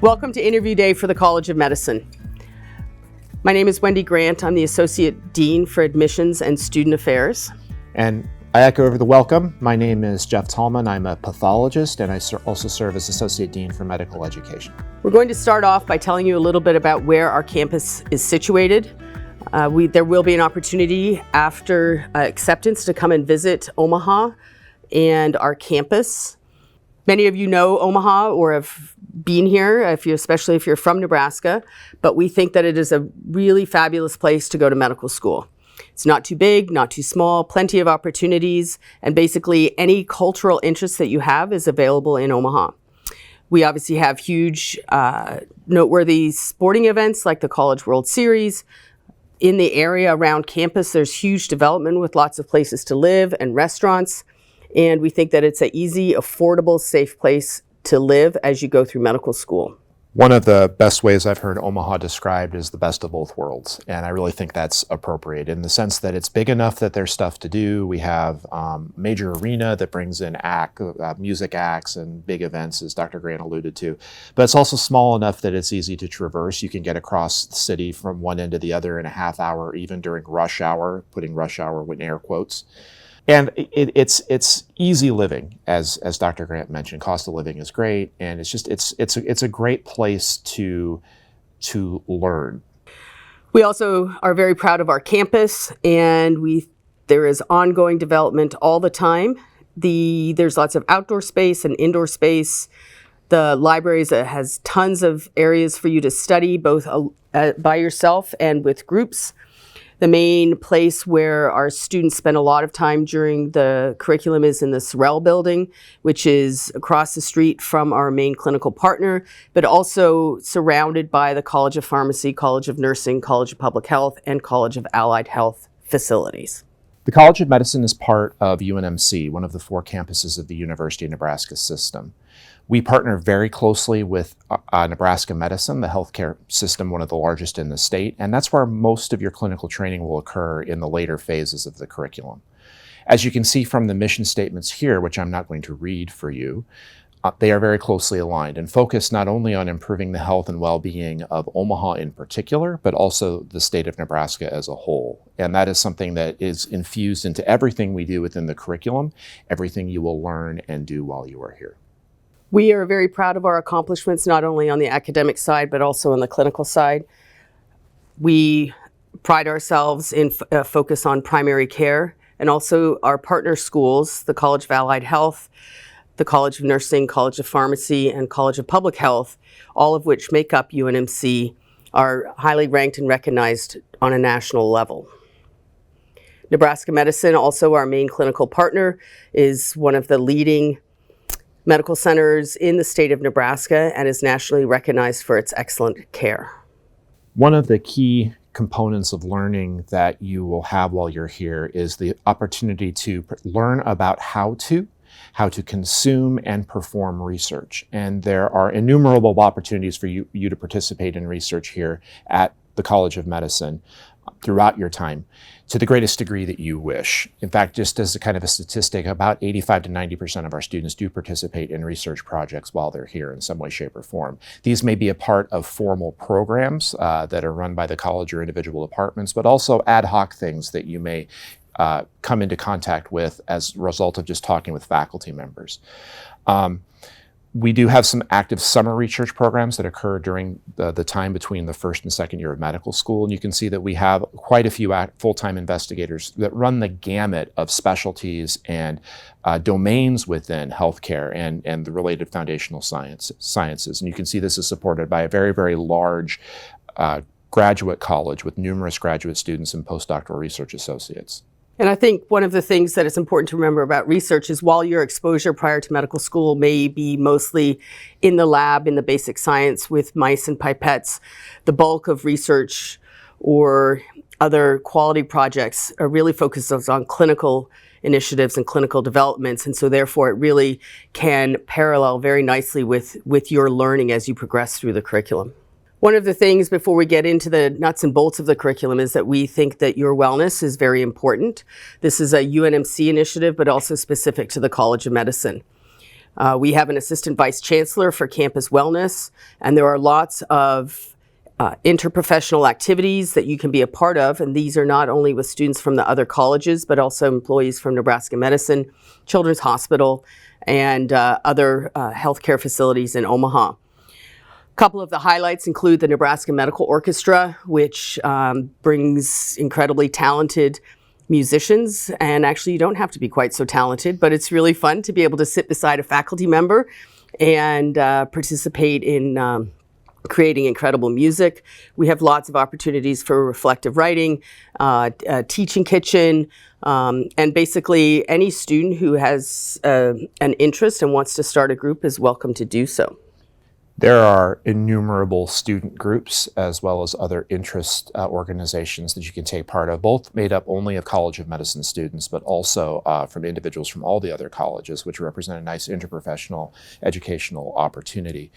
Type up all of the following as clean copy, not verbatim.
Welcome to Interview Day for the College of Medicine. My name is Wendy Grant. I'm the Associate Dean for Admissions and Student Affairs. And I echo the welcome. My name is Jeff Tallman. I'm a pathologist, and I also serve as Associate Dean for Medical Education. We're going to start off by telling you a little bit about where our campus is situated. There will be an opportunity after acceptance to come and visit Omaha and our campus. Many of you know Omaha or have been here, especially if you're from Nebraska, but we think that it is a really fabulous place to go to medical school. It's not too big, not too small, plenty of opportunities, and basically any cultural interest that you have is available in Omaha. We obviously have huge, noteworthy sporting events like the College World Series. In the area around campus, there's huge development with lots of places to live and restaurants. And we think that it's an easy, affordable, safe place to live as you go through medical school. One of the best ways I've heard Omaha described is the best of both worlds. And I really think that's appropriate in the sense that it's big enough that there's stuff to do. We have a major arena that brings in music acts and big events, as Dr. Grant alluded to. But it's also small enough that it's easy to traverse. You can get across the city from one end to the other in a half hour, even during rush hour, putting rush hour in air quotes. And it's easy living, as Dr. Grant mentioned. Cost of living is great, and it's a great place to learn. We also are very proud of our campus, and there is ongoing development all the time. There's lots of outdoor space and indoor space. The libraries has tons of areas for you to study, both by yourself and with groups. The main place where our students spend a lot of time during the curriculum is in the Sorrell building, which is across the street from our main clinical partner, but also surrounded by the College of Pharmacy, College of Nursing, College of Public Health, and College of Allied Health facilities. The College of Medicine is part of UNMC, one of the 4 campuses of the University of Nebraska system. We partner very closely with Nebraska Medicine, the healthcare system, one of the largest in the state, and that's where most of your clinical training will occur in the later phases of the curriculum. As you can see from the mission statements here, which I'm not going to read for you, they are very closely aligned and focus not only on improving the health and well-being of Omaha in particular, but also the state of Nebraska as a whole. And that is something that is infused into everything we do within the curriculum, everything you will learn and do while you are here. We are very proud of our accomplishments, not only on the academic side, but also on the clinical side. We pride ourselves in focus on primary care, and also our partner schools, the College of Allied Health, the College of Nursing, College of Pharmacy, and College of Public Health, all of which make up UNMC, are highly ranked and recognized on a national level. Nebraska Medicine, also our main clinical partner, is one of the leading medical centers in the state of Nebraska and is nationally recognized for its excellent care. One of the key components of learning that you will have while you're here is the opportunity to learn about how to consume and perform research. And there are innumerable opportunities for you to participate in research here at the College of Medicine throughout your time, to the greatest degree that you wish. In fact, just as a kind of a statistic, about 85 to 90% of our students do participate in research projects while they're here in some way, shape, or form. These may be a part of formal programs that are run by the college or individual departments, but also ad hoc things that you may come into contact with as a result of just talking with faculty members. We do have some active summer research programs that occur during the time between the first and second year of medical school. And you can see that we have quite a few full-time investigators that run the gamut of specialties and domains within healthcare and the related foundational sciences. And you can see this is supported by a very, very large graduate college with numerous graduate students and postdoctoral research associates. And I think one of the things that is important to remember about research is while your exposure prior to medical school may be mostly in the lab, in the basic science with mice and pipettes, the bulk of research or other quality projects are really focuses on clinical initiatives and clinical developments. And so therefore it really can parallel very nicely with your learning as you progress through the curriculum. One of the things before we get into the nuts and bolts of the curriculum is that we think that your wellness is very important. This is a UNMC initiative, but also specific to the College of Medicine. We have an assistant vice chancellor for campus wellness, and there are lots of interprofessional activities that you can be a part of, and these are not only with students from the other colleges, but also employees from Nebraska Medicine, Children's Hospital, and other healthcare facilities in Omaha. A couple of the highlights include the Nebraska Medical Orchestra, which brings incredibly talented musicians, and actually you don't have to be quite so talented, but it's really fun to be able to sit beside a faculty member and participate in creating incredible music. We have lots of opportunities for reflective writing, teaching kitchen, and basically any student who has an interest and wants to start a group is welcome to do so. There are innumerable student groups as well as other interest organizations that you can take part of, both made up only of College of Medicine students, but also from individuals from all the other colleges, which represent a nice interprofessional educational opportunity.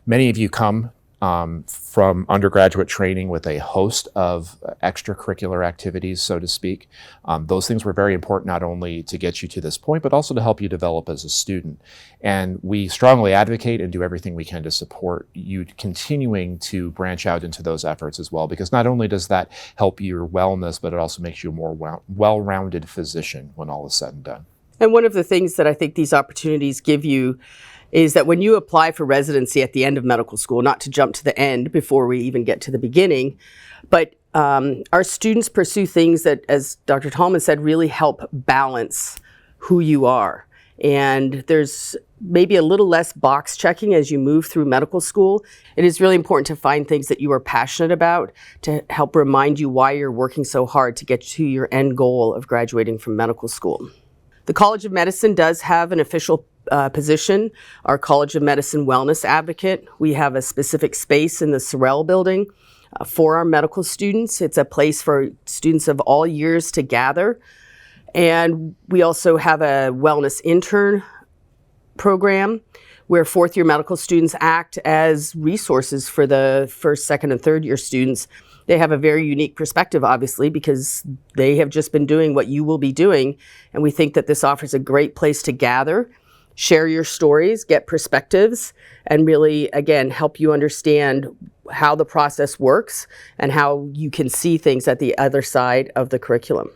Many of you come from undergraduate training with a host of extracurricular activities, so to speak. Those things were very important not only to get you to this point, but also to help you develop as a student. And we strongly advocate and do everything we can to support you continuing to branch out into those efforts as well, because not only does that help your wellness, but it also makes you a more well-rounded physician when all is said and done. And one of the things that I think these opportunities give you is that when you apply for residency at the end of medical school, not to jump to the end before we even get to the beginning, but our students pursue things that, as Dr. Tallman said, really help balance who you are. And there's maybe a little less box checking as you move through medical school. It is really important to find things that you are passionate about to help remind you why you're working so hard to get to your end goal of graduating from medical school. The College of Medicine does have an official position, our College of Medicine Wellness Advocate. We have a specific space in the Sorrell building for our medical students. It's a place for students of all years to gather. And we also have a wellness intern program where fourth-year medical students act as resources for the first, second, and third-year students. They have a very unique perspective, obviously, because they have just been doing what you will be doing. And we think that this offers a great place to gather, share your stories, get perspectives, and really, again, help you understand how the process works and how you can see things at the other side of the curriculum.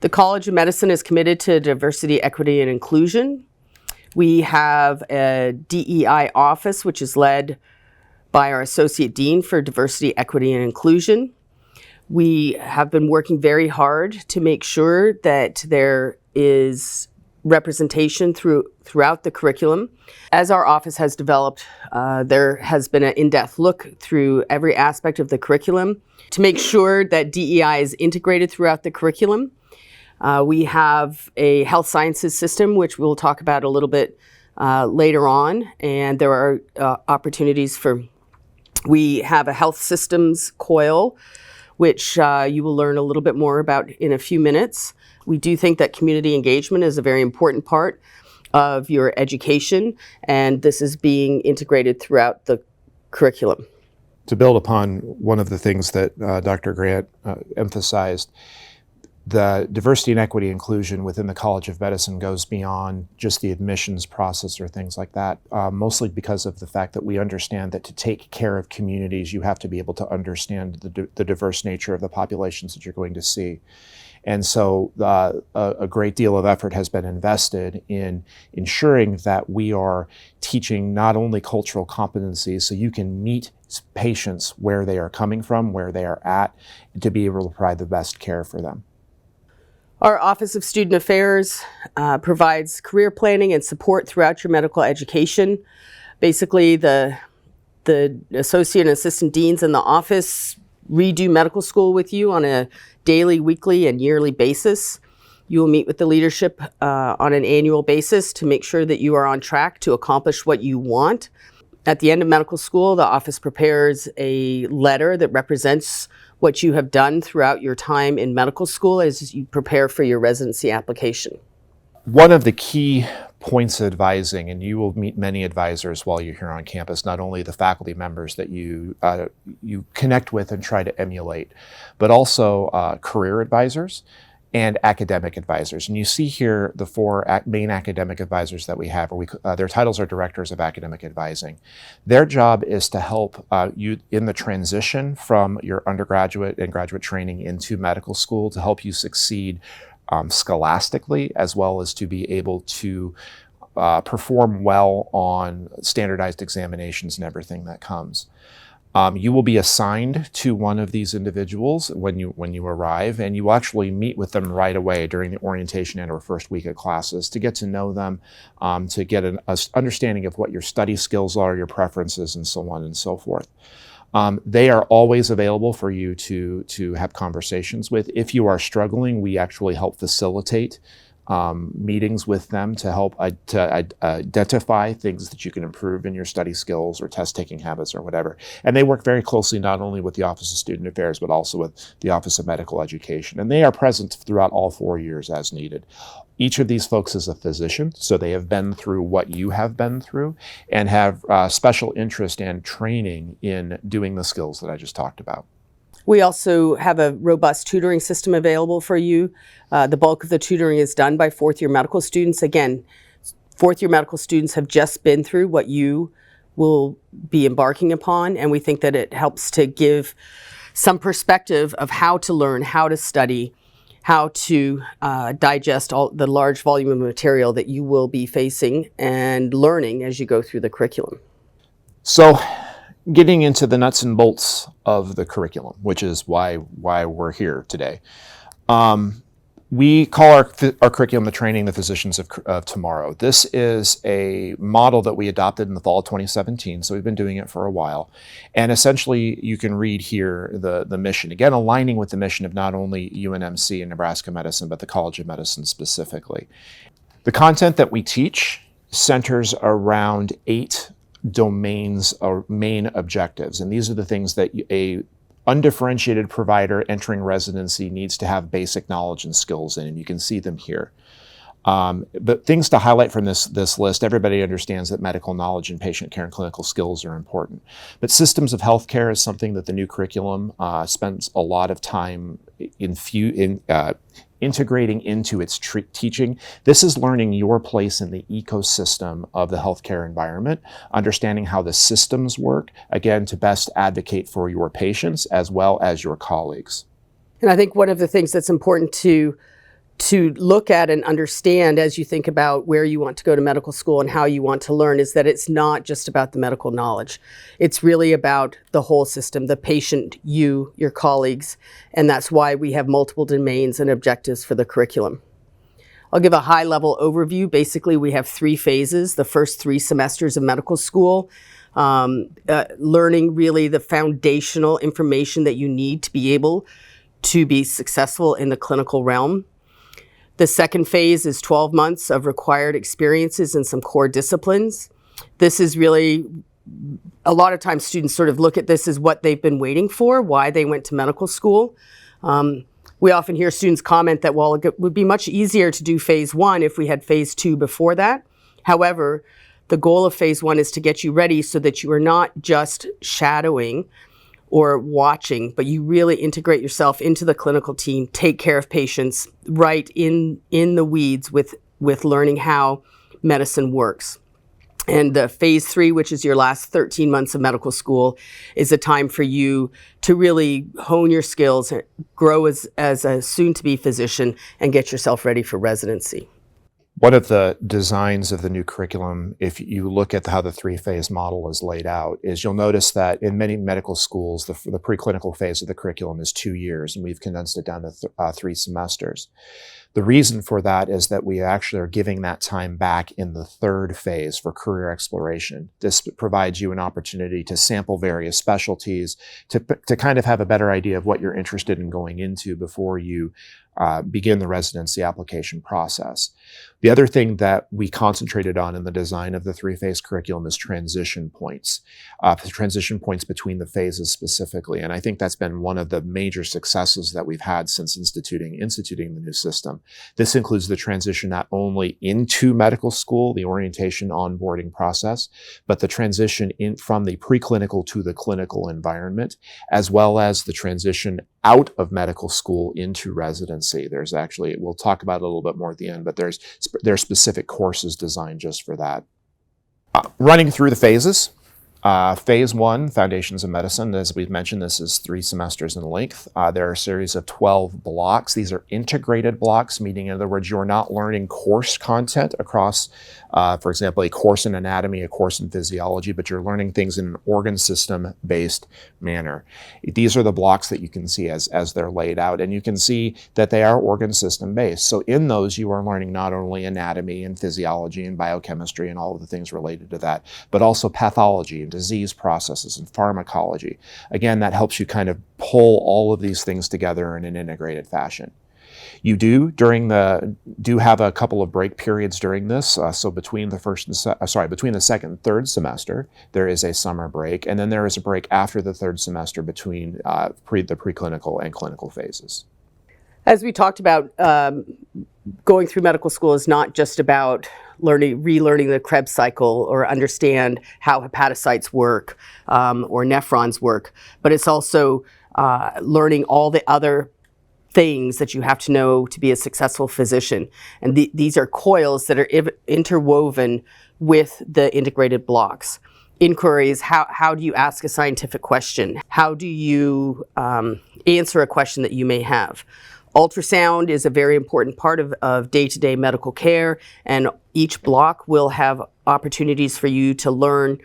The College of Medicine is committed to diversity, equity, and inclusion. We have a DEI office, which is led by our Associate Dean for Diversity, Equity, and Inclusion. We have been working very hard to make sure that there is representation throughout the curriculum. As our office has developed, there has been an in-depth look through every aspect of the curriculum to make sure that DEI is integrated throughout the curriculum. We have a health sciences system, which we'll talk about a little bit later on, and there are opportunities we have a health systems coil, which you will learn a little bit more about in a few minutes. We do think that community engagement is a very important part of your education, and this is being integrated throughout the curriculum. To build upon one of the things that Dr. Grant emphasized, the diversity and equity inclusion within the College of Medicine goes beyond just the admissions process or things like that, mostly because of the fact that we understand that to take care of communities, you have to be able to understand the diverse nature of the populations that you're going to see. And so a great deal of effort has been invested in ensuring that we are teaching not only cultural competencies so you can meet patients where they are coming from, where they are at, to be able to provide the best care for them. Our Office of Student Affairs provides career planning and support throughout your medical education. Basically, the associate and assistant deans in the office redo medical school with you on a daily, weekly, and yearly basis. You will meet with the leadership on an annual basis to make sure that you are on track to accomplish what you want. At the end of medical school, the office prepares a letter that represents what you have done throughout your time in medical school as you prepare for your residency application. One of the key points of advising, and you will meet many advisors while you're here on campus, not only the faculty members that you connect with and try to emulate, but also career advisors and academic advisors. And you see here the four main academic advisors that we have, their titles are directors of academic advising. Their job is to help you in the transition from your undergraduate and graduate training into medical school, to help you succeed scholastically, as well as to be able to perform well on standardized examinations and everything that comes. You will be assigned to one of these individuals when you arrive, and you will actually meet with them right away during the orientation and or first week of classes to get to know them, to get an understanding of what your study skills are, your preferences, and so on and so forth. They are always available for you to have conversations with. If you are struggling, we actually help facilitate meetings with them to help identify things that you can improve in your study skills or test-taking habits or whatever. And they work very closely not only with the Office of Student Affairs, but also with the Office of Medical Education. And they are present throughout all 4 years as needed. Each of these folks is a physician, so they have been through what you have been through and have special interest and training in doing the skills that I just talked about. We also have a robust tutoring system available for you. The bulk of the tutoring is done by fourth-year medical students. Again, fourth-year medical students have just been through what you will be embarking upon, and we think that it helps to give some perspective of how to learn, how to study, how to digest all the large volume of material that you will be facing and learning as you go through the curriculum. So, getting into the nuts and bolts of the curriculum, which is why we're here today. We call our curriculum the Training the Physicians of Tomorrow. This is a model that we adopted in the fall of 2017, so we've been doing it for a while. And essentially, you can read here the mission, again, aligning with the mission of not only UNMC and Nebraska Medicine, but the College of Medicine specifically. The content that we teach centers around 8 domains or main objectives. And these are the things that a undifferentiated provider entering residency needs to have basic knowledge and skills in, and you can see them here. But things to highlight from this list, everybody understands that medical knowledge and patient care and clinical skills are important. But systems of healthcare is something that the new curriculum spends a lot of time integrating into its teaching. This is learning your place in the ecosystem of the healthcare environment, understanding how the systems work, again, to best advocate for your patients as well as your colleagues. And I think one of the things that's important to look at and understand as you think about where you want to go to medical school and how you want to learn is that it's not just about the medical knowledge. It's really about the whole system, the patient, you, your colleagues, and that's why we have multiple domains and objectives for the curriculum. I'll give a high-level overview. Basically, we have 3 phases. The first 3 semesters of medical school, learning really the foundational information that you need to be able to be successful in the clinical realm. The second phase is 12 months of required experiences in some core disciplines. This is really, a lot of times students sort of look at this as what they've been waiting for, why they went to medical school. We often hear students comment that, well, it would be much easier to do phase 1 if we had phase 2 before that. However, the goal of phase 1 is to get you ready so that you are not just shadowing or watching, but you really integrate yourself into the clinical team, take care of patients right in the weeds with learning how medicine works. And the phase 3, which is your last 13 months of medical school, is a time for you to really hone your skills, grow as a soon-to-be physician, and get yourself ready for residency. One of the designs of the new curriculum, if you look at how the 3-phase model is laid out, is you'll notice that in many medical schools, the preclinical phase of the curriculum is 2 years, and we've condensed it down to 3 semesters. The reason for that is that we actually are giving that time back in the 3rd phase for career exploration. This provides you an opportunity to sample various specialties, to kind of have a better idea of what you're interested in going into before you begin the residency application process. The other thing that we concentrated on in the design of the 3-phase curriculum is transition points, transition points between the phases specifically. And I think that's been one of the major successes that we've had since instituting the new system. This includes the transition not only into medical school, the orientation onboarding process, but the transition from the preclinical to the clinical environment, as well as the transition out of medical school into residency. There's actually, we'll talk about it a little bit more at the end, but there's specific courses designed just for that. Running through the phases. Phase 1, Foundations of Medicine, as we've mentioned, this is 3 semesters in length. There are a series of 12 blocks. These are integrated blocks, meaning, in other words, you're not learning course content across, for example, a course in anatomy, a course in physiology, but you're learning things in an organ system-based manner. These are the blocks that you can see as they're laid out, and you can see that they are organ system-based. So in those, you are learning not only anatomy and physiology and biochemistry and all of the things related to that, but also pathology, disease processes and pharmacology. Again, that helps you kind of pull all of these things together in an integrated fashion. You do have a couple of break periods during this. So between between the second and third semester, there is a summer break, and then there is a break after the third semester between the preclinical and clinical phases. As we talked about, going through medical school is not just about relearning the Krebs cycle or understand how hepatocytes work or nephrons work, but it's also learning all the other things that you have to know to be a successful physician. And these are coils that are interwoven with the integrated blocks. Inquiries, how do you ask a scientific question? How do you answer a question that you may have? Ultrasound is a very important part of day-to-day medical care, and each block will have opportunities for you to learn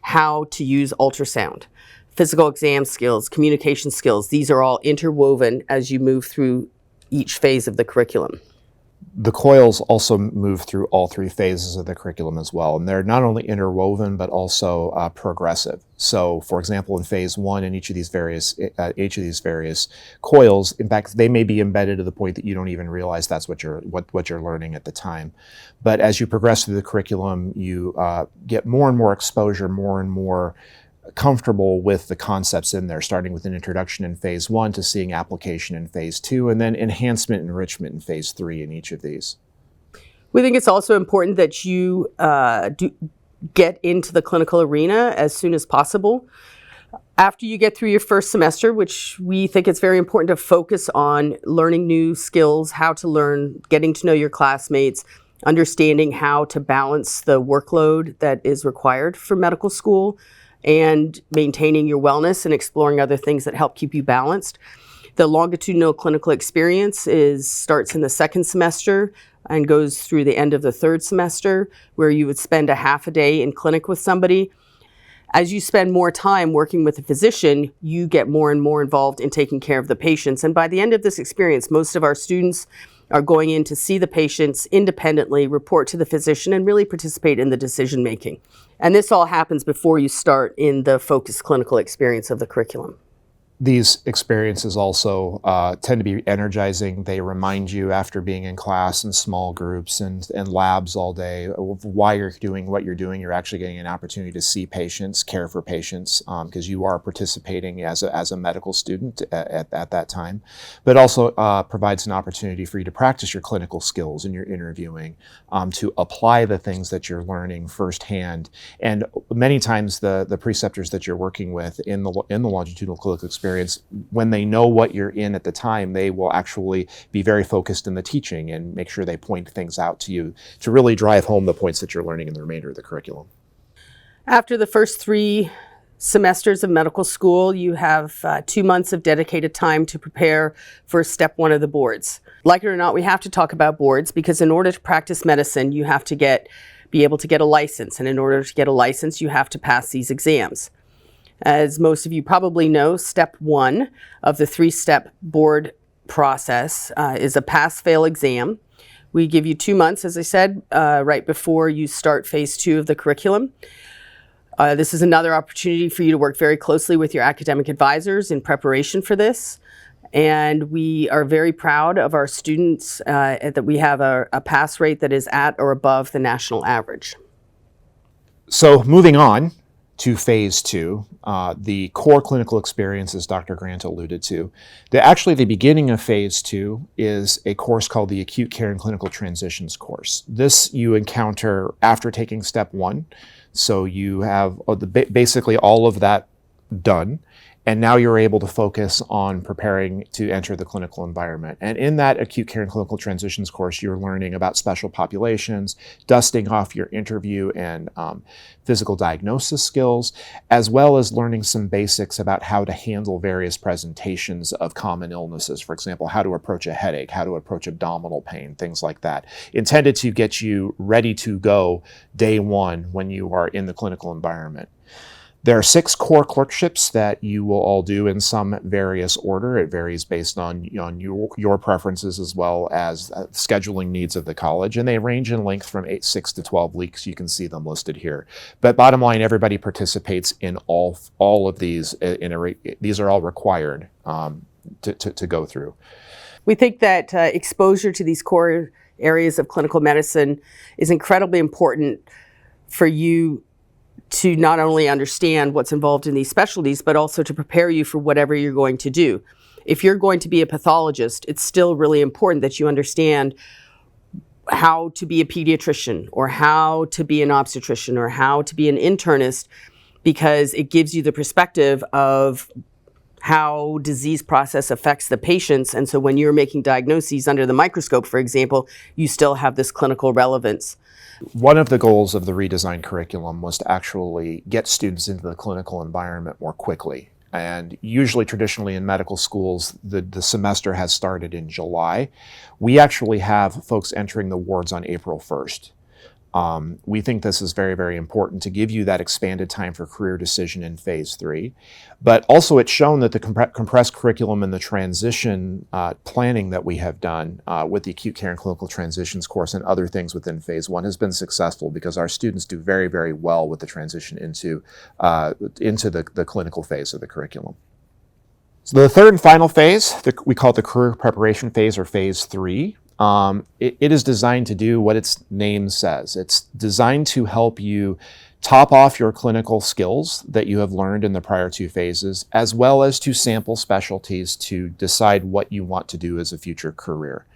how to use ultrasound. Physical exam skills, communication skills, these are all interwoven as you move through each phase of the curriculum. The coils also move through all 3 phases of the curriculum as well, and they're not only interwoven but also progressive. So, for example, in phase 1, in each of these various coils, in fact, they may be embedded to the point that you don't even realize that's what you're learning at the time. But as you progress through the curriculum, you get more and more exposure, more and more comfortable with the concepts in there, starting with an introduction in phase 1 to seeing application in phase 2, and then enhancement and enrichment in phase 3 in each of these. We think it's also important that you get into the clinical arena as soon as possible. After you get through your first semester, which we think it's very important to focus on learning new skills, how to learn, getting to know your classmates, understanding how to balance the workload that is required for medical school, and maintaining your wellness and exploring other things that help keep you balanced. The longitudinal clinical experience starts in the second semester and goes through the end of the third semester, where you would spend a half a day in clinic with somebody. As you spend more time working with a physician, you get more and more involved in taking care of the patients. And by the end of this experience, most of our students are going in to see the patients independently, report to the physician, and really participate in the decision making. And this all happens before you start in the focused clinical experience of the curriculum. These experiences also tend to be energizing. They remind you, after being in class and small groups and labs all day, of why you're doing what you're doing. You're actually getting an opportunity to see patients, care for patients, because you are participating as a medical student at that time. But also provides an opportunity for you to practice your clinical skills in your interviewing, to apply the things that you're learning firsthand. And many times the preceptors that you're working with in the longitudinal clinical experience, when they know what you're in at the time, they will actually be very focused in the teaching and make sure they point things out to you to really drive home the points that you're learning in the remainder of the curriculum. After the first 3 semesters of medical school, you have 2 months of dedicated time to prepare for step 1 of the boards. Like it or not, we have to talk about boards, because in order to practice medicine, you have to be able to get a license. And in order to get a license, you have to pass these exams. As most of you probably know, step 1 of the 3-step board process is a pass-fail exam. We give you 2 months, as I said, right before you start phase 2 of the curriculum. This is another opportunity for you to work very closely with your academic advisors in preparation for this. And we are very proud of our students that we have a pass rate that is at or above the national average. So moving on to phase 2, the core clinical experience, as Dr. Grant alluded to. Actually, the beginning of phase 2 is a course called the Acute Care and Clinical Transitions course. This you encounter after taking step 1. So you have basically all of that done. And now you're able to focus on preparing to enter the clinical environment. And in that acute care and clinical transitions course, you're learning about special populations, dusting off your interview and physical diagnosis skills, as well as learning some basics about how to handle various presentations of common illnesses. For example, how to approach a headache, how to approach abdominal pain, things like that, intended to get you ready to go day one when you are in the clinical environment. There are 6 core clerkships that you will all do in some various order. It varies based on your preferences as well as scheduling needs of the college, and they range in length from 6 to 12 weeks. You can see them listed here. But bottom line, everybody participates in all of these. These are all required to go through. We think that exposure to these core areas of clinical medicine is incredibly important for you to not only understand what's involved in these specialties, but also to prepare you for whatever you're going to do. If you're going to be a pathologist, it's still really important that you understand how to be a pediatrician or how to be an obstetrician or how to be an internist, because it gives you the perspective of how disease process affects the patients. And so when you're making diagnoses under the microscope, for example, you still have this clinical relevance. One of the goals of the redesigned curriculum was to actually get students into the clinical environment more quickly. And usually, traditionally in medical schools, the semester has started in July. We actually have folks entering the wards on April 1st. We think this is very, very important to give you that expanded time for career decision in phase 3. But also it's shown that the compressed curriculum and the transition planning that we have done with the acute care and clinical transitions course and other things within phase 1 has been successful, because our students do very, very well with the transition into the clinical phase of the curriculum. So the third and final phase, we call it the career preparation phase, or phase 3. It is designed to do what its name says. It's designed to help you top off your clinical skills that you have learned in the prior 2 phases, as well as to sample specialties to decide what you want to do as a future career.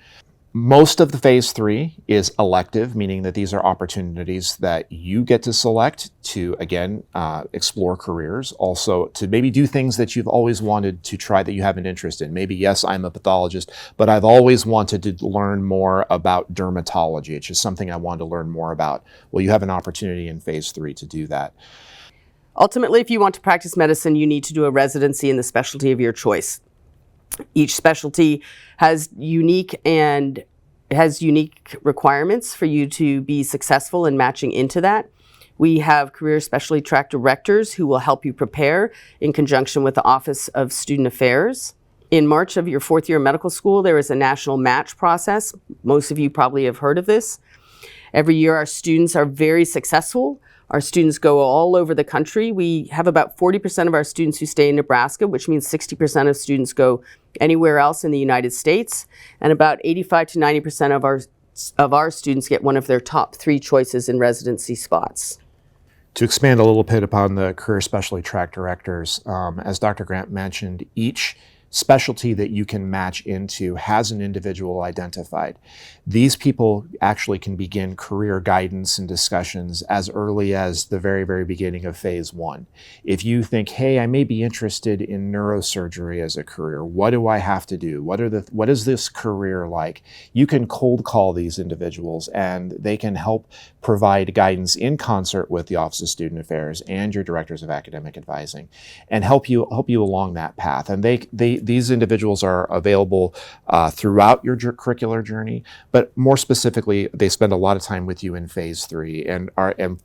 Most of the phase 3 is elective, meaning that these are opportunities that you get to select to, again, explore careers, also to maybe do things that you've always wanted to try that you have an interest in. Maybe, yes, I'm a pathologist, but I've always wanted to learn more about dermatology. It's just something I wanted to learn more about. Well, you have an opportunity in phase 3 to do that. Ultimately, if you want to practice medicine, you need to do a residency in the specialty of your choice. Each specialty has unique requirements for you to be successful in matching into that. We have career specialty track directors who will help you prepare in conjunction with the Office of Student Affairs. In March of your 4th year of medical school, there is a national match process. Most of you probably have heard of this. Every year our students are very successful. Our students go all over the country. We have about 40% of our students who stay in Nebraska, which means 60% of students go anywhere else in the United States. And about 85 to 90% of our students get one of their top 3 choices in residency spots. To expand a little bit upon the career specialty track directors, as Dr. Grant mentioned, each specialty that you can match into has an individual identified. These people actually can begin career guidance and discussions as early as the very, very beginning of phase 1. If you think, hey, I may be interested in neurosurgery as a career, what do I have to do? What is this career like? You can cold call these individuals, and they can help provide guidance in concert with the Office of Student Affairs and your directors of academic advising, and help you along that path. And these individuals are available throughout your curricular journey, but more specifically, they spend a lot of time with you in phase 3. And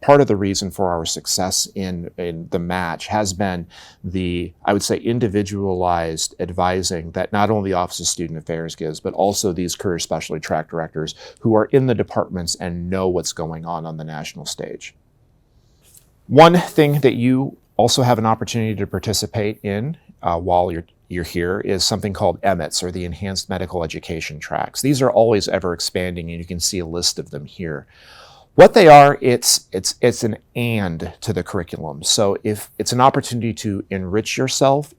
part of the reason for our success in the match has been I would say, individualized advising that not only the Office of Student Affairs gives, but also these career specialty track directors who are in the departments and know what's going on the national stage. One thing that you also have an opportunity to participate in while you're here is something called EMETs, or the Enhanced Medical Education Tracks. These are always ever expanding, and you can see a list of them here. What they are, it's an and to the curriculum. So if it's an opportunity to enrich yourself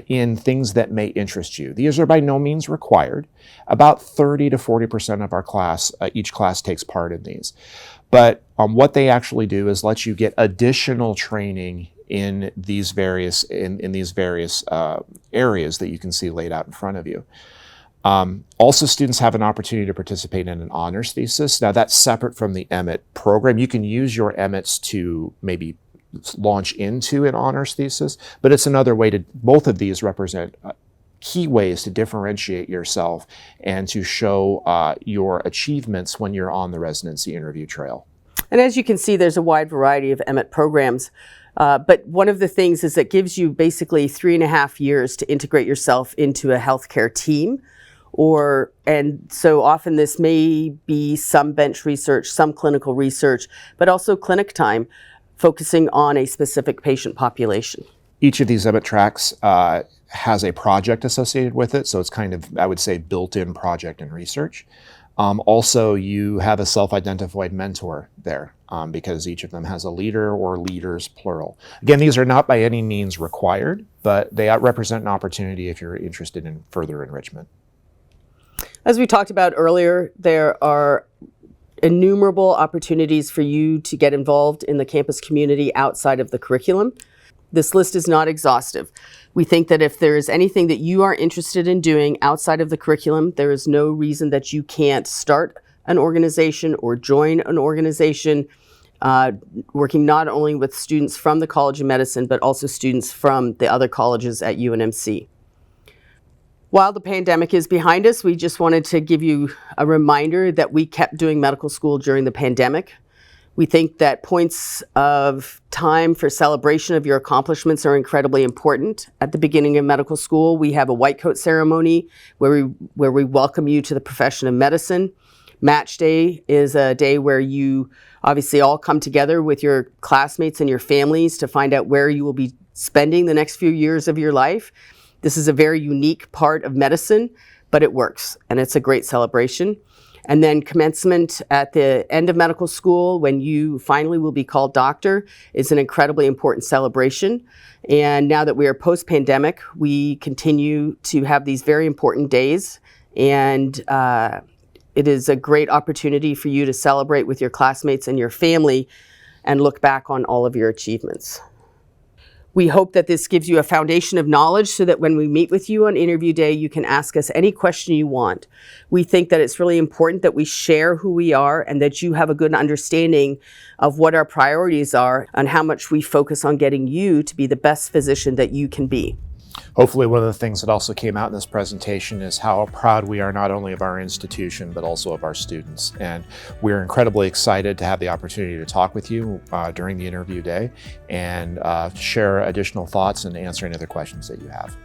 in things that may interest you. These are by no means required. About 30 to 40% of our class, each class takes part in these. But what they actually do is let you get additional training in these various areas that you can see laid out in front of you. Also, students have an opportunity to participate in an honors thesis. Now, that's separate from the EMET program. You can use your EMETs to maybe launch into an honors thesis, but it's another way to, both of these represent key ways to differentiate yourself and to show your achievements when you're on the residency interview trail. And as you can see, there's a wide variety of EMET programs. But one of the things is it gives you basically 3.5 years to integrate yourself into a healthcare team. And so often this may be some bench research, some clinical research, but also clinic time, focusing on a specific patient population. Each of these EMET tracks has a project associated with it, so it's kind of, I would say, built-in project and research. Also, you have a self-identified mentor there because each of them has a leader or leaders, plural. Again, these are not by any means required, but they represent an opportunity if you're interested in further enrichment. As we talked about earlier, there are innumerable opportunities for you to get involved in the campus community outside of the curriculum. This list is not exhaustive. We think that if there is anything that you are interested in doing outside of the curriculum, there is no reason that you can't start an organization or join an organization, working not only with students from the College of Medicine, but also students from the other colleges at UNMC. While the pandemic is behind us, we just wanted to give you a reminder that we kept doing medical school during the pandemic. We think that points of time for celebration of your accomplishments are incredibly important. At the beginning of medical school, we have a white coat ceremony where we welcome you to the profession of medicine. Match day is a day where you obviously all come together with your classmates and your families to find out where you will be spending the next few years of your life. This is a very unique part of medicine, but it works, and it's a great celebration. And then commencement at the end of medical school, when you finally will be called doctor, is an incredibly important celebration. And now that we are post-pandemic, we continue to have these very important days, and it is a great opportunity for you to celebrate with your classmates and your family and look back on all of your achievements. We hope that this gives you a foundation of knowledge so that when we meet with you on interview day, you can ask us any question you want. We think that it's really important that we share who we are and that you have a good understanding of what our priorities are and how much we focus on getting you to be the best physician that you can be. Hopefully, one of the things that also came out in this presentation is how proud we are not only of our institution, but also of our students. And we're incredibly excited to have the opportunity to talk with you during the interview day and share additional thoughts and answer any other questions that you have.